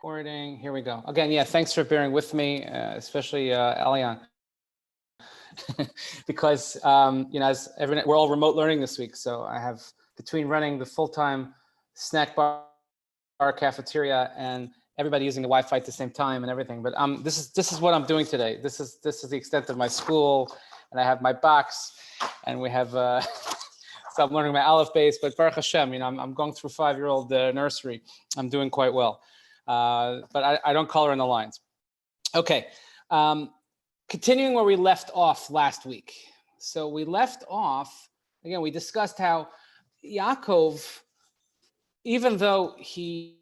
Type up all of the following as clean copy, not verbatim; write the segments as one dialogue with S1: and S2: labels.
S1: Recording. Here we go. Again, yeah, thanks for bearing with me, especially Elian, because as everyone, we're all remote learning this week. So I have, between running the full-time snack bar cafeteria and everybody using the Wi-Fi at the same time and everything. But this is what I'm doing today. This is the extent of my school, and I have my box, and we have. So I'm learning my Aleph base, but Baruch Hashem, I'm going through 5-year-old nursery. I'm doing quite well. But I don't color in the lines. Okay, continuing where we left off last week. So we left off, again, we discussed how Yaakov, even though he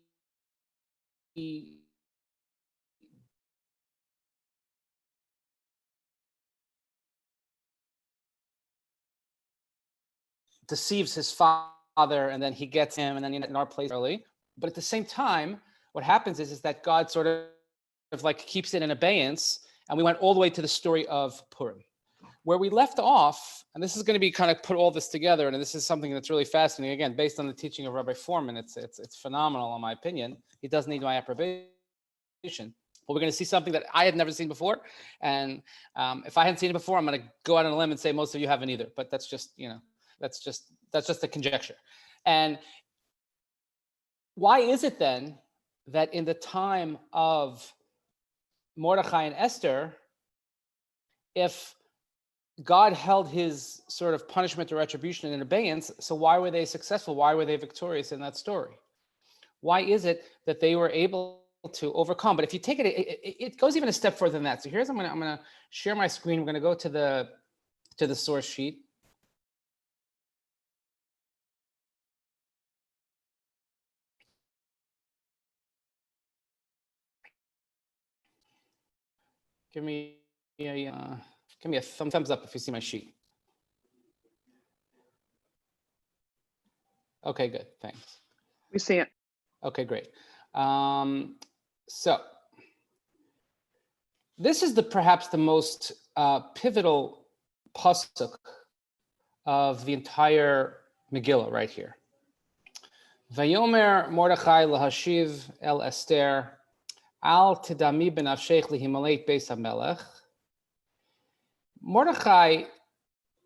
S1: deceives his father, and then he gets him, and then in our place early. But at the same time, what happens is that God sort of like keeps it in abeyance, and we went all the way to the story of Purim. Where we left off, and this is going to be kind of put all this together, and this is something that's really fascinating, again, based on the teaching of Rabbi Foreman. It's phenomenal, in my opinion. He doesn't need my approbation. But we're going to see something that I had never seen before, and if I hadn't seen it before, I'm going to go out on a limb and say most of you haven't either. But that's just, that's just a conjecture. And why is it then that in the time of Mordechai and Esther, if God held his sort of punishment or retribution in abeyance, so why were they successful? Why were they victorious in that story? Why is it that they were able to overcome? But if you take it, it goes even a step further than that. So here's, I'm gonna share my screen. We're gonna go to the source sheet. Give me a thumbs up if you see my sheet. Okay, good, thanks.
S2: We see it.
S1: Okay, great. So this is perhaps the most pivotal pasuk of the entire Megillah right here. Vayomer Mordechai lahashiv el Esther al tidami benafshech lihimaleit beis hamelech. Mordechai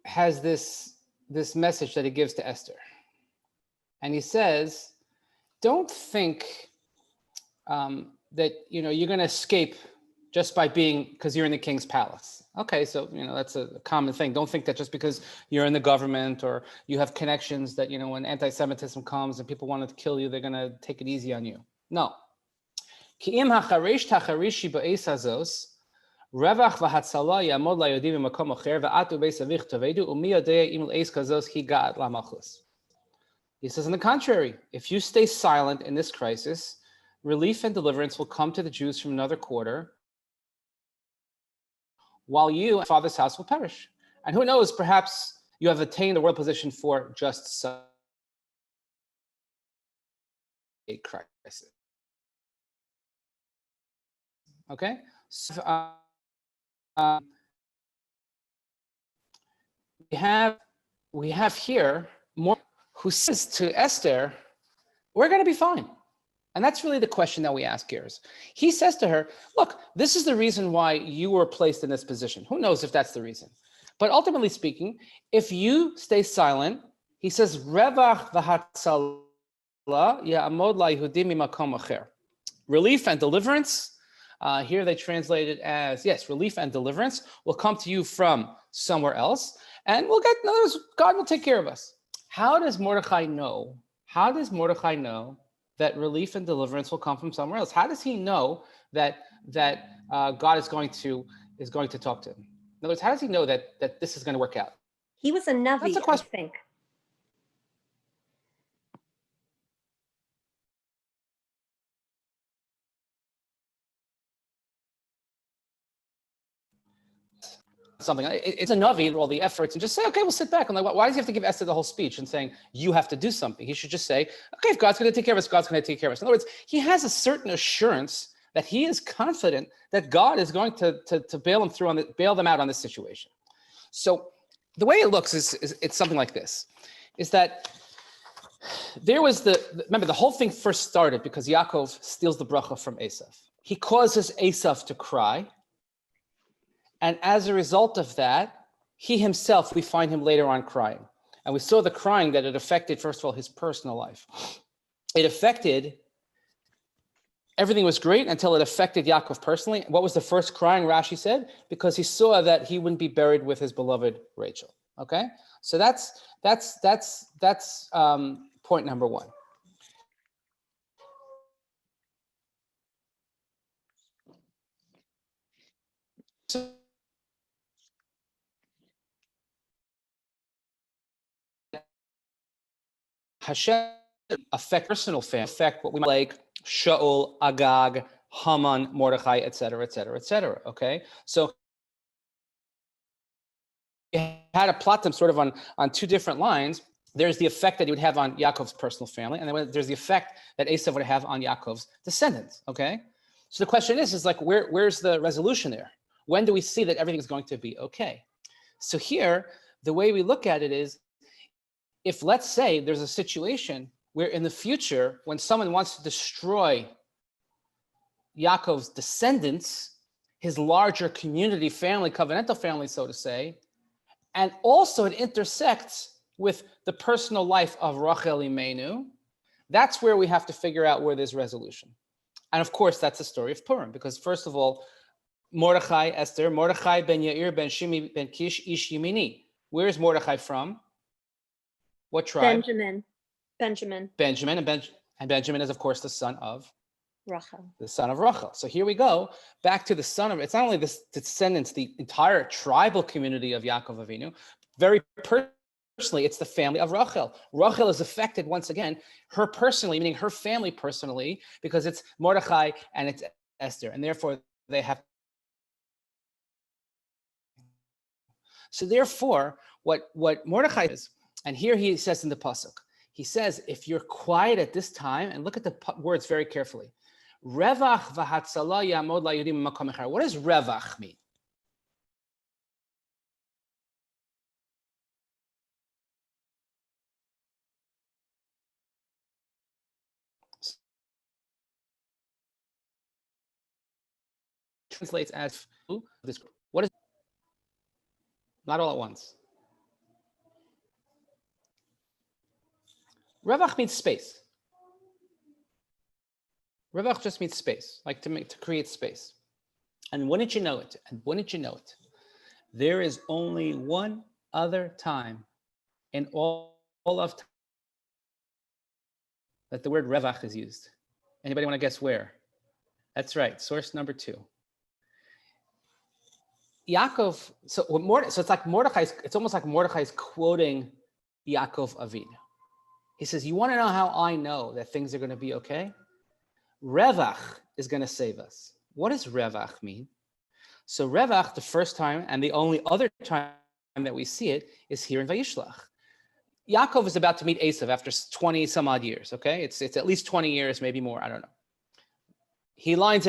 S1: has this message that he gives to Esther. And he says, don't think that you're going to escape just by because you're in the king's palace. Okay, so that's a common thing. Don't think that just because you're in the government or you have connections that when anti-Semitism comes and people want to kill you, they're going to take it easy on you. No. Ki'im hacharish tacharishi ba'es hazos revach v'hatzala yamod la'yodi b'makom acher v'atu beis avich tovedu umi yodei im l'eis kazos hi ga'at la'malchus. He says, on the contrary, if you stay silent in this crisis, relief and deliverance will come to the Jews from another quarter, while you and father's house will perish. And who knows, perhaps you have attained the royal position for just such a crisis. Okay? So, we have here more who says to Esther, we're going to be fine. And that's really the question that we ask here. He says to her, look, this is the reason why you were placed in this position. Who knows if that's the reason? But ultimately speaking, if you stay silent, he says, Revach v'hatzala ya'amod la'yehudim mimakom acher. Relief and deliverance, here they translate it as, yes, relief and deliverance will come to you from somewhere else, and God will take care of us. How does Mordechai know? How does Mordechai know that relief and deliverance will come from somewhere else? How does he know that God is going to talk to him? In other words, how does he know that this is going to work out?
S3: He was a Navi, I think.
S1: Something. It's a Navi, all the efforts, and just say, okay, we'll sit back. I'm like, why does he have to give Esther the whole speech and saying, you have to do something? He should just say, okay, if God's going to take care of us, God's going to take care of us. In other words, he has a certain assurance that he is confident that God is going to bail them out on this situation. So the way it looks is it's something like this, is that remember the whole thing first started because Yaakov steals the bracha from Esav. He causes Esav to cry. And as a result of that, he himself, we find him later on crying. And we saw the crying that it affected, first of all, his personal life. It affected, everything was great until it affected Yaakov personally. What was the first crying, Rashi said? Because he saw that he wouldn't be buried with his beloved Rachel. Okay? So that's point number one. Hashem affect personal family, affect what we might like Shaul, Agag, Haman, Mordechai, etc., etc., etc. Okay, so you had to plot them sort of on two different lines. There's the effect that you would have on Yaakov's personal family, and then there's the effect that Esav would have on Yaakov's descendants. Okay, so the question is like where's the resolution there? When do we see that everything is going to be okay? So here, the way we look at it is, if let's say there's a situation where in the future, when someone wants to destroy Yaakov's descendants, his larger community family, covenantal family, so to say, and also it intersects with the personal life of Rachel Imenu, that's where we have to figure out where there's resolution. And of course, that's the story of Purim, because first of all, Mordechai, Esther, Mordechai ben Yair ben Shimi ben Kish ish Yemini. Where is Mordechai from? What tribe?
S3: Benjamin.
S1: And Benjamin is, of course, the son of
S3: Rachel.
S1: The son of Rachel. So here we go, back to the son of, it's not only the descendants, the entire tribal community of Yaakov Avinu, very personally, it's the family of Rachel. Rachel is affected once again, her personally, meaning her family personally, because it's Mordechai and it's Esther, and therefore they have. So therefore, what Mordechai is, and here he says in the pasuk, he says, if you're quiet at this time, and look at the words very carefully, Revach v'hatzala yamod la'yudim makom echar. What does revach mean? Translates as this. What is? Not all at once. Revach means space. Revach just means space, like to create space. And wouldn't you know it? There is only one other time in all of time that the word revach is used. Anybody want to guess where? That's right. Source number 2. Yaakov. So it's like Mordechai's. It's almost like Mordechai's quoting Yaakov Avinu. He says, "You want to know how I know that things are going to be okay? Revach is going to save us." What does revach mean? So revach, the first time and the only other time that we see it is here in Vayishlach. Yaakov is about to meet Esav after 20 some odd years. Okay, it's at least 20 years, maybe more. I don't know. He lines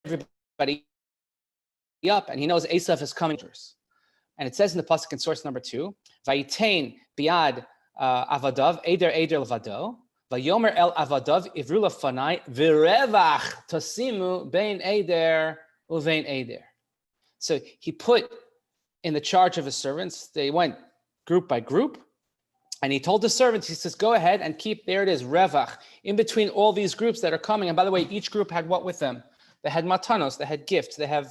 S1: everybody up, and he knows Esav is coming. And it says in the pasuk in source number 2, Vayitain biad avadav eder levado. Vayomer el avadav ivru lefanai v'revach tasimu bein eder uvein eder. So he put in the charge of his servants, they went group by group, and he told the servants, he says, go ahead and keep, there it is, revach, in between all these groups that are coming. And by the way, each group had what with them? They had matanos, they had gifts, they have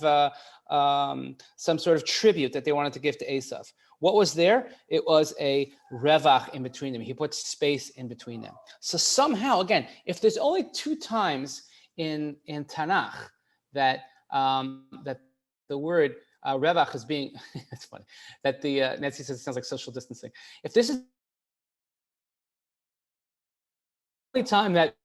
S1: some sort of tribute that they wanted to give to Esav. What was there? It was a revach in between them. He put space in between them. So somehow, again, if there's only 2 times in Tanakh that that the word revach is being, it's funny, that the, Nancy says it sounds like social distancing. If this is the only time that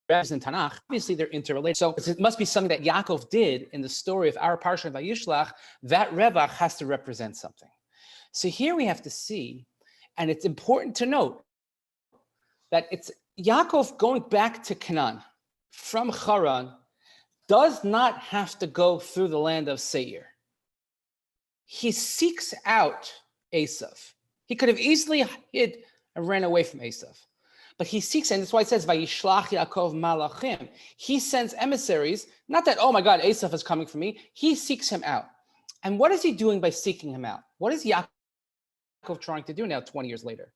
S1: in Tanakh, obviously they're interrelated. So it must be something that Yaakov did in the story of our parsha of Vayishlach. That revach has to represent something. So here we have to see, and it's important to note that it's Yaakov going back to Canaan from Haran does not have to go through the land of Seir. He seeks out Esav. He could have easily hid and ran away from Esav. But he seeks, and that's why it says, Vayishlach Yaakov malachim. He sends emissaries, not that, oh my God, Esav is coming for me. He seeks him out. And what is he doing by seeking him out? What is Yaakov trying to do now, 20 years later?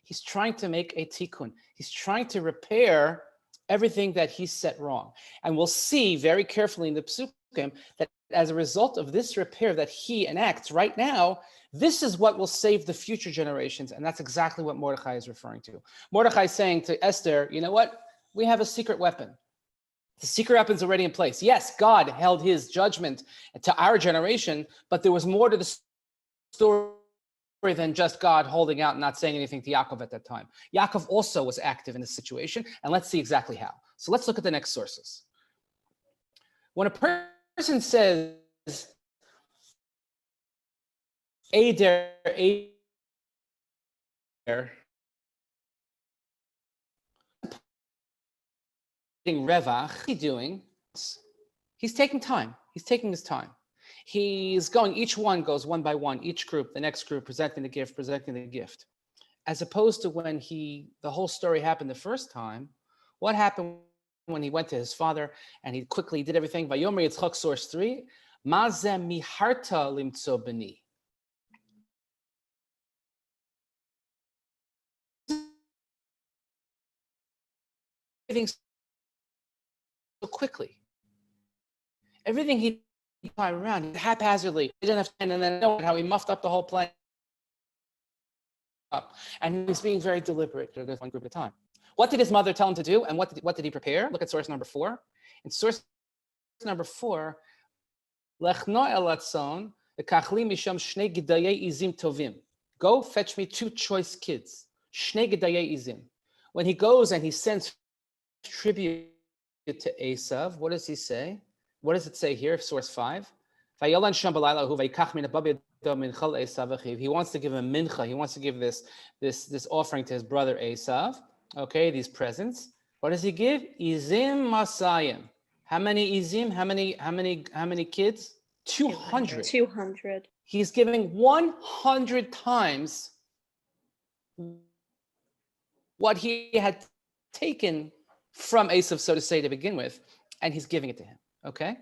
S1: He's trying to make a tikkun. He's trying to repair everything that he set wrong. And we'll see very carefully in the Psukim that as a result of this repair that he enacts right now, this is what will save the future generations. And that's exactly what Mordechai is referring to. Mordechai is saying to Esther, you know what? We have a secret weapon. The secret weapon's already in place. Yes, God held his judgment to our generation, but there was more to the story than just God holding out and not saying anything to Yaakov at that time. Yaakov also was active in this situation, and let's see exactly how. So let's look at the next sources. When a person says, Eder, Revach, he's doing? He's taking time. He's taking his time. He's going, each one goes one by one, each group, the next group, presenting the gift. As opposed to when the whole story happened the first time, what happened when he went to his father and he quickly did everything? Vayomer Yitzchak, source 3, Mazeh miharta limtzo beni. Everything so quickly. Everything he time around haphazardly. He didn't have time, and then how he muffed up the whole plan up. And he was being very deliberate. There's one group at a time. What did his mother tell him to do? And what did he prepare? Look at source number 4. In source number 4, Lechno elatzon lekachli misham shnei gedayei izim tovim. Go fetch me 2 choice kids. Shnei gedayei izim. When he goes and he sends tribute to Esav, what does he say? What does it say here? Source 5. He wants to give a mincha. He wants to give this offering to his brother Esav. Okay, these presents. What does he give? Izim masayim. How many izim? How many kids? 200.
S3: 200.
S1: He's giving 100 times what he had taken from Esav, so to say, to begin with, and he's giving it to him. Okay?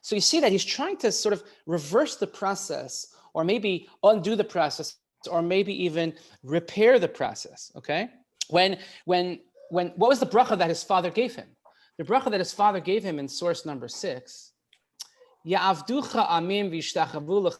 S1: So you see that he's trying to sort of reverse the process, or maybe undo the process, or maybe even repair the process. Okay? When what was the bracha that his father gave him? The bracha that his father gave him in source number 6, Ya'avducha amim v'yishtachavu lech.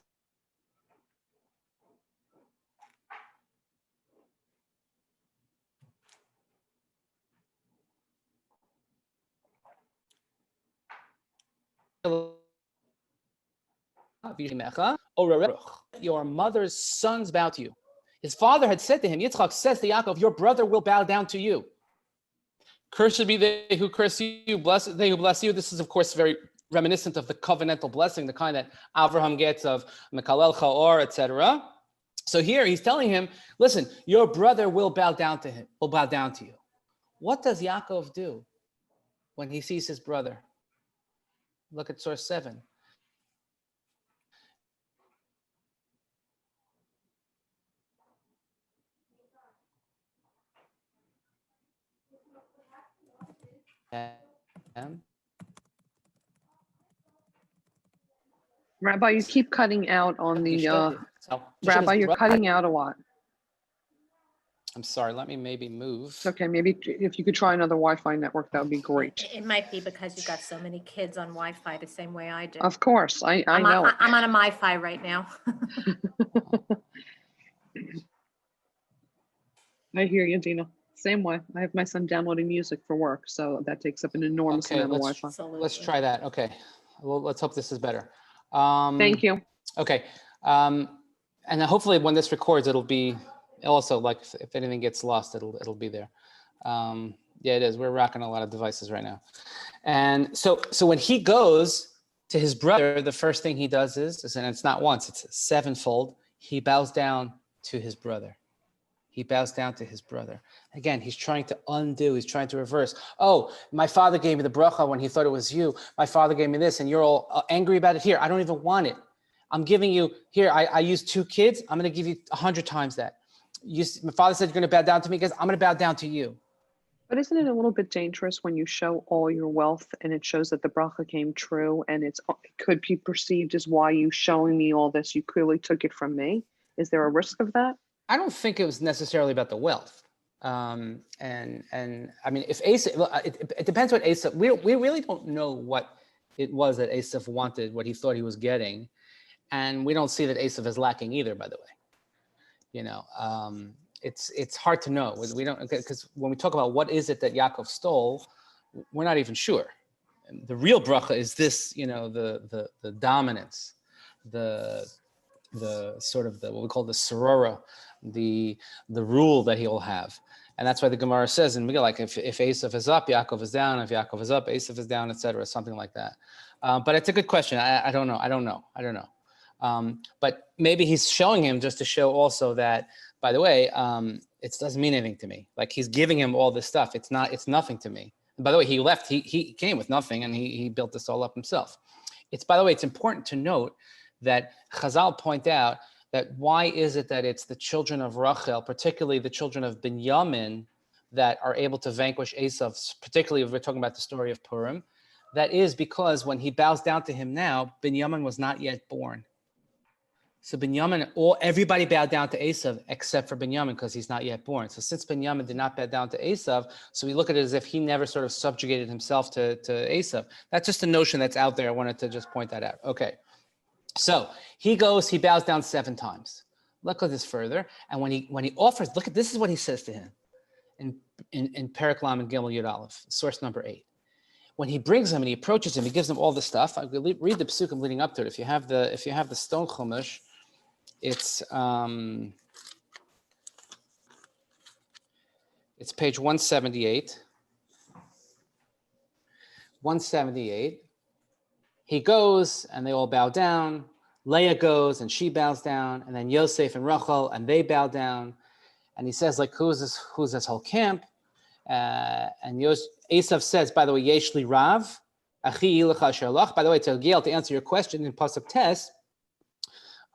S1: Your mother's sons bow to you. His father had said to him, Yitzchak says to Yaakov, your brother will bow down to you. Cursed be they who curse you, blessed they who bless you. This is, of course, very reminiscent of the covenantal blessing, the kind that Avraham gets of Mekalel Chaor, etc. So here he's telling him, listen, your brother will bow down to him, will bow down to you. What does Yaakov do when he sees his brother? Look at source 7.
S2: Rabbi, you keep cutting out on the, Rabbi, you're cutting out a lot.
S1: I'm sorry, let me maybe move.
S2: Okay, maybe if you could try another Wi-Fi network, that would be great.
S4: It might be because you've got so many kids on Wi-Fi the same way I do.
S2: Of course, I
S4: I'm
S2: know.
S4: I'm on a MiFi right now.
S2: I hear you, Dina. Same way. I have my son downloading music for work, so that takes up an enormous
S1: Okay,
S2: amount of Wi-Fi.
S1: let's try that. Okay, well, let's hope this is better.
S2: Thank you.
S1: Okay, and then hopefully when this records, it'll be also like if anything gets lost, it'll be there. Yeah, it is. We're rocking a lot of devices right now, and so when he goes to his brother, the first thing he does is, and it's not once, it's 7-fold. He bows down to his brother. he bows down to his brother. Again, he's trying to undo, he's trying to reverse. Oh, my father gave me the bracha when he thought it was you. My father gave me this, and you're all angry about it. Here, I don't even want it. I'm giving you, here, I used 2 kids. I'm going to give you 100 times that. My father said you're going to bow down to me because I'm going to bow down to you.
S2: But isn't it a little bit dangerous when you show all your wealth and it shows that the bracha came true and it could be perceived as, why you showing me all this? You clearly took it from me. Is there a risk of that?
S1: I don't think it was necessarily about the wealth. And I mean, if Esav, it depends what Esav, we really don't know what it was that Esav wanted, what he thought he was getting. And we don't see that Esav is lacking either, by the way. You know, it's hard to know. We don't, because when we talk about what is it that Yaakov stole, we're not even sure. And the real bracha is this, you know, the dominance, the sort of what we call the sorora, the rule that he'll have. And that's why the Gemara says in Megillah, like if Esav is up, Yaakov is down. If Yaakov is up, Esav is down, etc. Something like that. But it's a good question. I don't know. But maybe he's showing him just to show also that, by the way, it doesn't mean anything to me. Like he's giving him all this stuff. It's nothing to me. And by the way, he left, he came with nothing and he built this all up himself. By the way, it's important to note that Chazal point out that why is it that it's the children of Rachel, particularly the children of Binyamin, that are able to vanquish Esav, particularly if we're talking about the story of Purim. That is because when he bows down to him now, Binyamin was not yet born. So Binyamin, everybody bowed down to Esav except for Binyamin because he's not yet born. So since Binyamin did not bow down to Esav, so we look at it as if he never sort of subjugated himself to Esav. That's just a notion that's out there. I wanted to just point that out. Okay. So he bows down 7 times. Look at this further. And when he offers, look at, this is what he says to him in Perek Lam and Gimel Yud Aleph, source number 8. When he brings him and he approaches him, he gives him all the stuff. I will read the psukim leading up to it. If you have the stone chumash, it's page 178. 178. He goes and they all bow down. Leah goes and she bows down, and then Yosef and Rachel and they bow down. And he says, like, who's this whole camp? And Esav says, by the way, Yeshli Rav, Achi Ilacha Sherlach. By the way, to Gail, to answer your question in Pasuk Tes,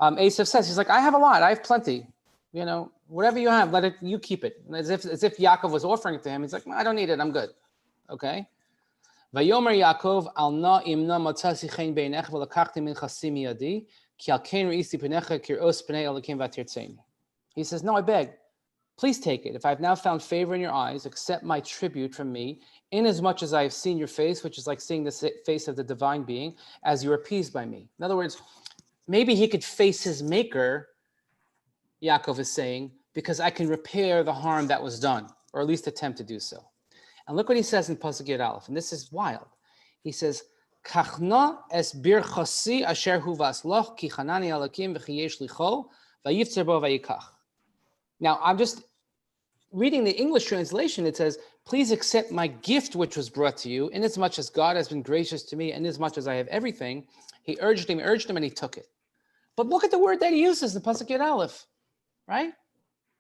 S1: Esav says, he's like, I have a lot, I have plenty. You know, whatever you have, you keep it. As if Yaakov was offering it to him. He's like, I don't need it, I'm good. Okay. Vayomer Yaakov al na imna matzasi chen beinech v'lakachti min chasim yadi ki al ken reisi pnecha kir'os pnei elakim v'tirtzeni. He says, no, I beg, please take it. If I have now found favor in your eyes, accept my tribute from me, inasmuch as I have seen your face, which is like seeing the face of the divine being, as you are appeased by me. In other words, maybe he could face his maker, Yaakov is saying, because I can repair the harm that was done, or at least attempt to do so. And look what he says in Pasuk Yud Aleph, and this is wild. He says, "Kachna es bir chasi asher hu vasloch ki chanani alakim v'chiyesh licho vayifzer bo vayikach." Now, I'm just reading the English translation. It says, "Please accept my gift which was brought to you, inasmuch as God has been gracious to me, and inasmuch as I have everything." He urged him, and he took it. But look at the word that he uses in Pasuk Yud Aleph, right?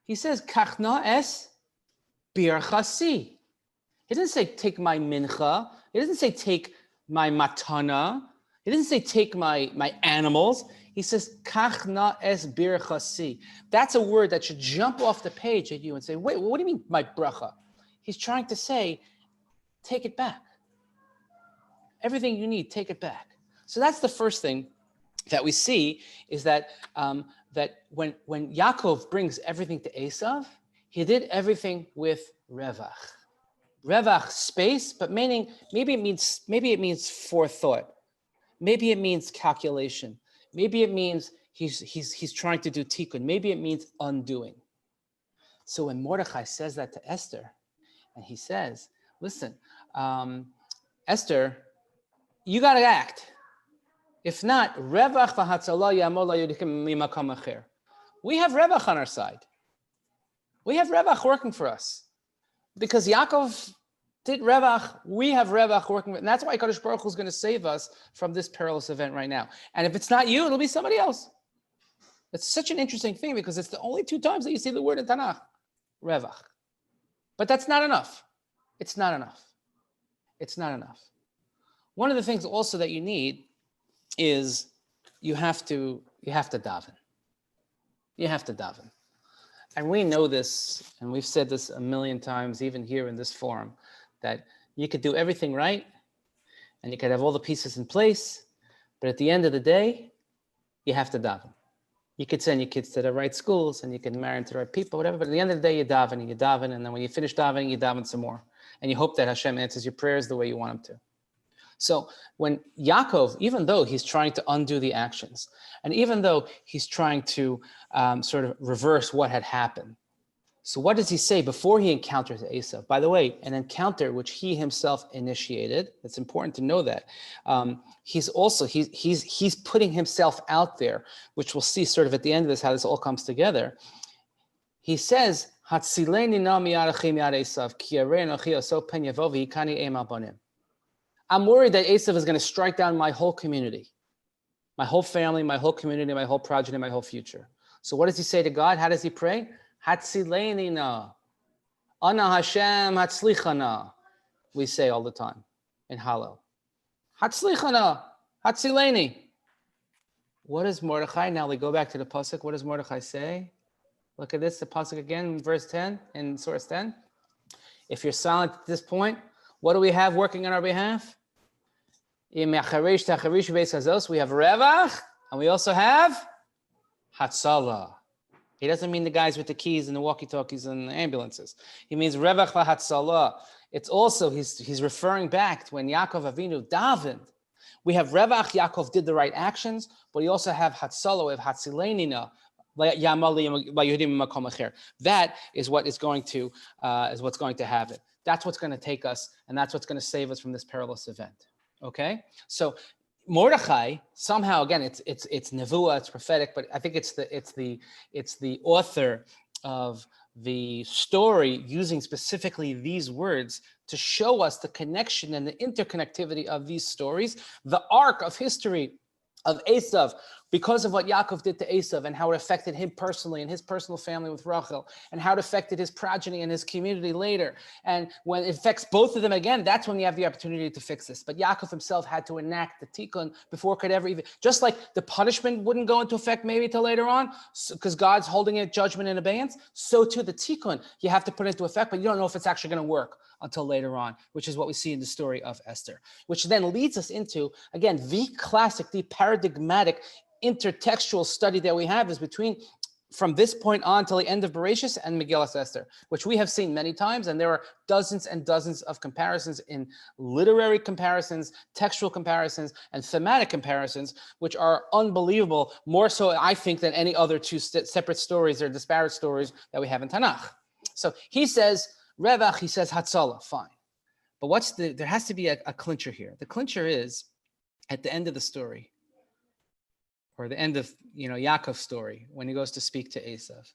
S1: He says, "Kachna es bir chasi." He doesn't say take my mincha. He doesn't say take my matana. He doesn't say take my animals. He says kachna es bir chasi. That's a word that should jump off the page at you and say, wait, what do you mean my bracha? He's trying to say, take it back. Everything you need, take it back. So that's the first thing that we see is that that when Yaakov brings everything to Esav, he did everything with revach. Revach, space, but maybe it means forethought. Maybe it means calculation. Maybe it means he's trying to do tikkun. Maybe it means undoing. So when Mordechai says that to Esther, and he says, listen, Esther, you got to act. If not, revach v'hatzalah ya'amod la'yodikim mimakam acher. We have revach on our side. We have revach working for us. Because Yaakov did revach, we have revach working, and that's why Kadosh Baruch Hu is going to save us from this perilous event right now. And if it's not you, it'll be somebody else. It's such an interesting thing because it's the only 2 times that you see the word in Tanakh. Revach. But that's not enough. It's not enough. It's not enough. One of the things also that you need is you have to daven. You have to daven. And we know this, and we've said this a million times, even here in this forum, that you could do everything right, and you could have all the pieces in place, but at the end of the day, you have to daven. You could send your kids to the right schools, and you can marry into the right people, whatever, but at the end of the day, you daven, and then when you finish davening, you daven some more. And you hope that Hashem answers your prayers the way you want him to. So when Yaakov, even though he's trying to undo the actions, and even though he's trying to sort of reverse what had happened, so what does he say before he encounters Esau? By the way, an encounter which he himself initiated. It's important to know that. He's putting himself out there, which we'll see sort of at the end of this how this all comes together. He says, "Hatzileni na mi'arachim yad Esav, ki yarei anochi oso pen yavo v'hikani eim al banim." I'm worried that Esau is going to strike down my whole community, my whole family, my whole community, my whole progeny, my whole future. So what does he say to God? How does he pray? Hatzileni na. Ana Hashem hatzlichana. We say all the time in Hallel. Hatzlichana. Hatzileni. What does Mordechai? Now we go back to the pasuk. What does Mordechai say? Look at this, the pasuk again, verse 10, in source 10. If you're silent at this point, what do we have working on our behalf? We have Revach, and we also have Hatzalah. He doesn't mean the guys with the keys and the walkie-talkies and the ambulances. He means Revach v'Hatzalah. It's also, he's referring back to when Yaakov Avinu davened. We have Revach, Yaakov did the right actions, but we also have Hatzalah, we have Hatzilenina. That is what is going to what's going to happen. That's what's going to take us, and that's what's going to save us from this perilous event. Okay, so Mordechai somehow, again, it's nevuah, it's prophetic, but I think it's the author of the story using specifically these words to show us the connection and the interconnectivity of these stories, the arc of history of Esav, because of what Yaakov did to Esav and how it affected him personally and his personal family with Rachel, and how it affected his progeny and his community later. And when it affects both of them again, that's when you have the opportunity to fix this. But Yaakov himself had to enact the tikkun before it could ever even, just like the punishment wouldn't go into effect maybe till later on, because God's holding it judgment in abeyance, so too the tikkun, you have to put it into effect, but you don't know if it's actually going to work until later on, which is what we see in the story of Esther, which then leads us into, again, the classic, the paradigmatic intertextual study that we have is between, from this point on till the end of Bereshis and Megillas Esther, which we have seen many times, and there are dozens and dozens of comparisons in literary comparisons, textual comparisons, and thematic comparisons, which are unbelievable, more so, I think, than any other two separate stories or disparate stories that we have in Tanakh. So he says, Revach, he says Hatzalah, fine. But there has to be a clincher here. The clincher is at the end of the story, or the end of Yaakov's story, when he goes to speak to Esav.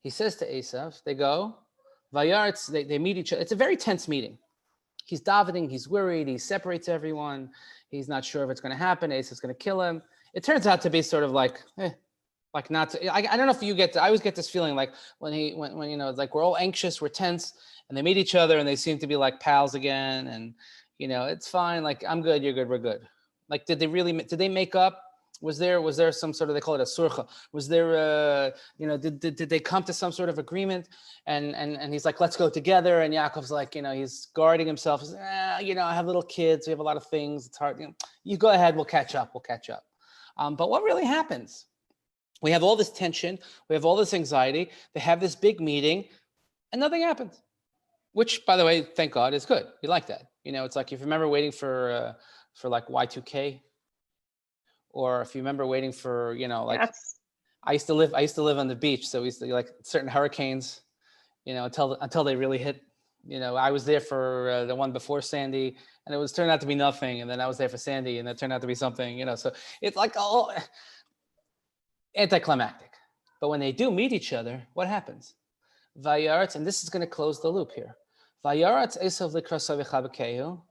S1: He says to Esav, they go, Vayarts, they meet each other. It's a very tense meeting. He's davening, he's worried, he separates everyone, he's not sure if it's going to happen, Esav's going to kill him. It turns out to be sort of like not to, I don't know if you I always get this feeling like when it's like we're all anxious, we're tense, and they meet each other and they seem to be like pals again, and it's fine, like I'm good, you're good, we're good. Like did they make up? Was there some sort of, they call it a surcha? Was there did they come to some sort of agreement? And he's like, let's go together. And Yaakov's like, he's guarding himself. He's I have little kids, we have a lot of things, it's hard. You go ahead, we'll catch up. But what really happens? We have all this tension, we have all this anxiety, they have this big meeting, and nothing happens. Which, by the way, thank God, is good. We like that. It's like if you remember waiting for like Y2K, or if you remember waiting for, like yes. I used to live on the beach, so we used to like certain hurricanes, until they really hit. I was there for the one before Sandy, and it turned out to be nothing, and then I was there for Sandy, and it turned out to be something. So it's like all anticlimactic. But when they do meet each other, what happens? Vayaretz, and this is going to close the loop here. Vayaretz Esav likrasav v'chabekehu.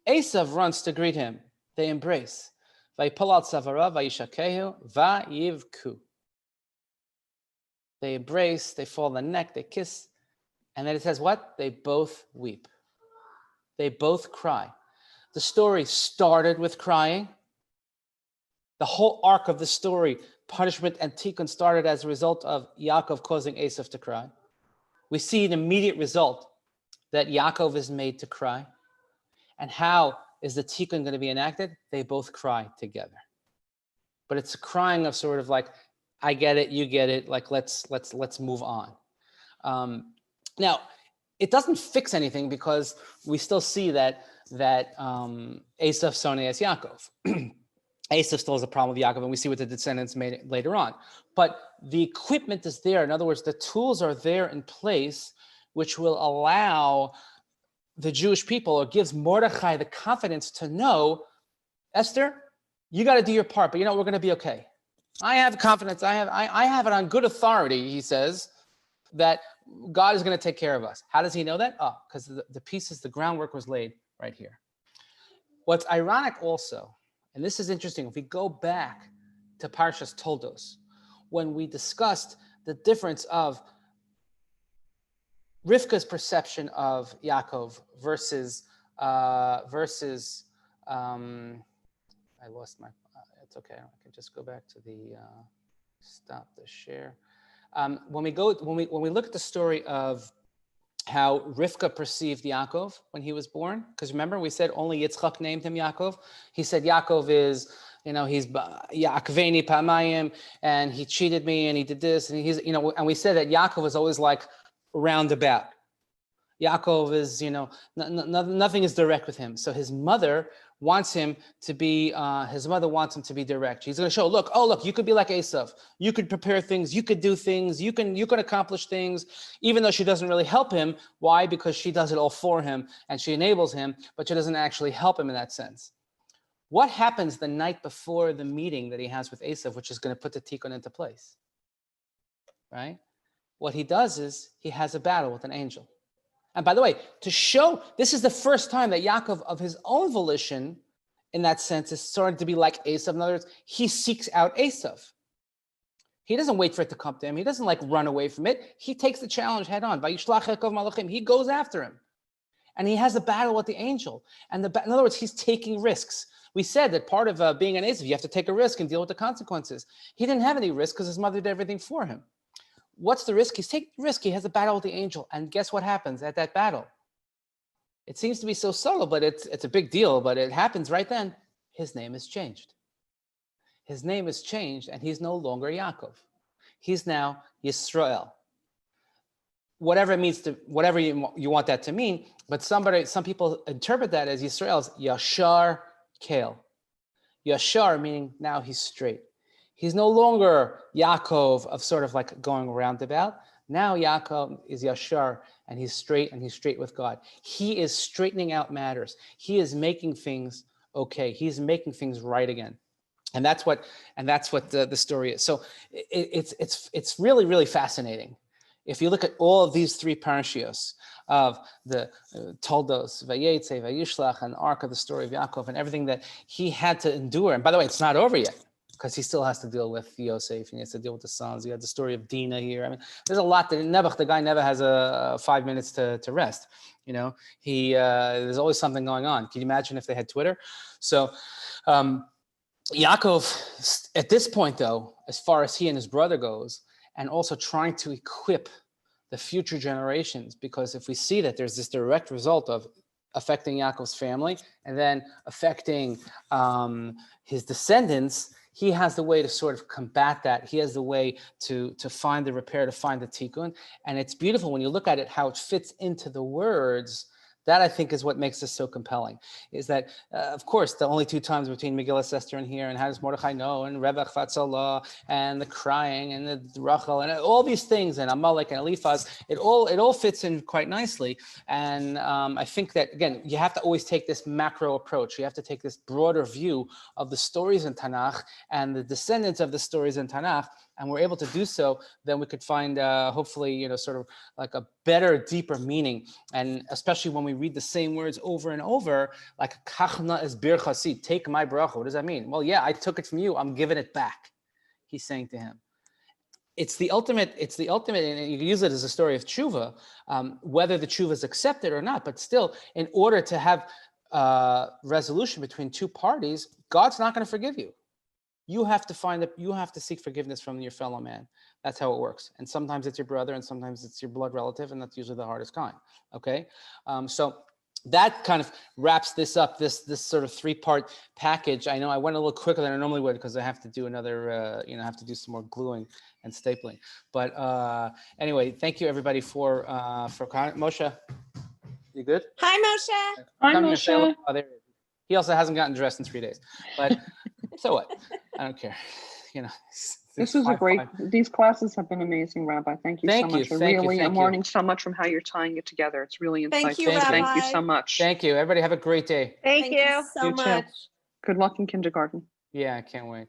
S1: Esav runs to greet him. They embrace. Vayipol al tzavara vayishakehu vayivku. They embrace, they fall on the neck, they kiss. And then it says what? They both weep. They both cry. The story started with crying. The whole arc of the story, punishment and tikkun, started as a result of Yaakov causing Esav to cry. We see an immediate result that Yaakov is made to cry. And how is the tikkun going to be enacted? They both cry together. But it's a crying of sort of like, I get it, you get it, like let's move on. Now, it doesn't fix anything because we still see that Esav soneas Yaakov. Esav still has a problem with Yaakov, and we see what the descendants made later on. But the equipment is there. In other words, the tools are there in place, which will allow the Jewish people, or gives Mordechai the confidence to know, Esther, you got to do your part, but you know, we're going to be okay. I have confidence. I have it on good authority, he says, that God is going to take care of us. How does he know that? Oh, because the pieces, the groundwork was laid right here. What's ironic also, and this is interesting, if we go back to Parshas Toldos, when we discussed the difference of Rivka's perception of Yaakov versus I lost my, it's okay, I can just go back to the, stop the share. When we look at the story of how Rivka perceived Yaakov when he was born, because remember we said only Yitzchak named him Yaakov. He said Yaakov is, he's Yaakveni Pamayim, and he cheated me, and he did this, and he's, and we said that Yaakov was always like roundabout. Yaakov is, nothing is direct with him. So his mother wants him to be direct. He's going to show, look, you could be like Esav. You could prepare things. You could do things. You can accomplish things, even though she doesn't really help him. Why? Because she does it all for him and she enables him, but she doesn't actually help him in that sense. What happens the night before the meeting that he has with Esav, which is going to put the tikkun into place? Right? What he does is he has a battle with an angel. And by the way, to show, this is the first time that Yaakov, of his own volition, in that sense, is starting to be like Esav. In other words, he seeks out Esav. He doesn't wait for it to come to him. He doesn't run away from it. He takes the challenge head on. Vayishlach Yaakov malachim. He goes after him. And he has a battle with the angel. And in other words, he's taking risks. We said that part of being an Esav, you have to take a risk and deal with the consequences. He didn't have any risk because his mother did everything for him. What's the risk? He's taking the risk. He has a battle with the angel. And guess what happens at that battle? It seems to be so subtle, but it's a big deal, but it happens right then. His name is changed. His name is changed, and he's no longer Yaakov. He's now Yisrael. Whatever it means whatever you want that to mean, but some people interpret that as Yisrael's Yashar Kale. Yashar meaning now he's straight. He's no longer Yaakov of sort of like going roundabout. Now Yaakov is Yashar, and he's straight with God. He is straightening out matters. He is making things okay. He's making things right again. And that's what the story is. So it's really, really fascinating. If you look at all of these three parashios of the Toldos, Vayetze, Vayishlach, and the arc of the story of Yaakov, and everything that he had to endure. And by the way, it's not over yet, because he still has to deal with Yosef, and he has to deal with the sons. You have the story of Dinah here. I mean, there's a lot that Nebuch, the guy, never has 5 minutes to rest. There's always something going on. Can you imagine if they had Twitter? So Yaakov, at this point, though, as far as he and his brother goes, and also trying to equip the future generations, because if we see that there's this direct result of affecting Yaakov's family and then affecting his descendants, he has the way to sort of combat that. He has the way to find the repair, to find the tikkun. And it's beautiful when you look at it, how it fits into the words. That, I think, is what makes this so compelling, is that, of course, the only two times between Megillah Esther and here, and how does Mordechai know, and Revach Vatzalah, and the crying, and the Rachel, and all these things, and Amalek, and Eliphaz, it all fits in quite nicely. And I think that, again, you have to always take this macro approach. You have to take this broader view of the stories in Tanakh and the descendants of the stories in Tanakh, and we're able to do so, then we could find, hopefully, sort of like a better, deeper meaning. And especially when we read the same words over and over, like kachna es bir chasid, take my bracha. What does that mean? Well, yeah, I took it from you. I'm giving it back. He's saying to him. it's the ultimate, and you can use it as a story of tshuva, whether the tshuva is accepted or not. But still, in order to have resolution between two parties, God's not going to forgive you. You have to seek forgiveness from your fellow man. That's how it works. And sometimes it's your brother, and sometimes it's your blood relative, and that's usually the hardest kind. Okay, so that kind of wraps this up. This sort of 3-part package. I know I went a little quicker than I normally would because I have to do another, I have to do some more gluing and stapling. But anyway, thank you everybody for Moshe. You good?
S3: Hi, Moshe.
S2: Hi,
S1: Come here, say hello.
S2: Moshe.
S1: Oh, there he is. He also hasn't gotten dressed in 3 days, but so what? I don't care.
S2: This was a great, these classes have been amazing, Rabbi. Thank you so much. I'm learning so much from how you're tying it together. It's really insightful.
S3: Thank you,
S1: Thank you.
S2: Thank you
S3: Rabbi.
S2: so much.
S1: Thank you. Everybody have a great day.
S3: Thank you so
S2: You too.
S3: much.
S2: Good luck in kindergarten.
S1: Yeah, I can't wait.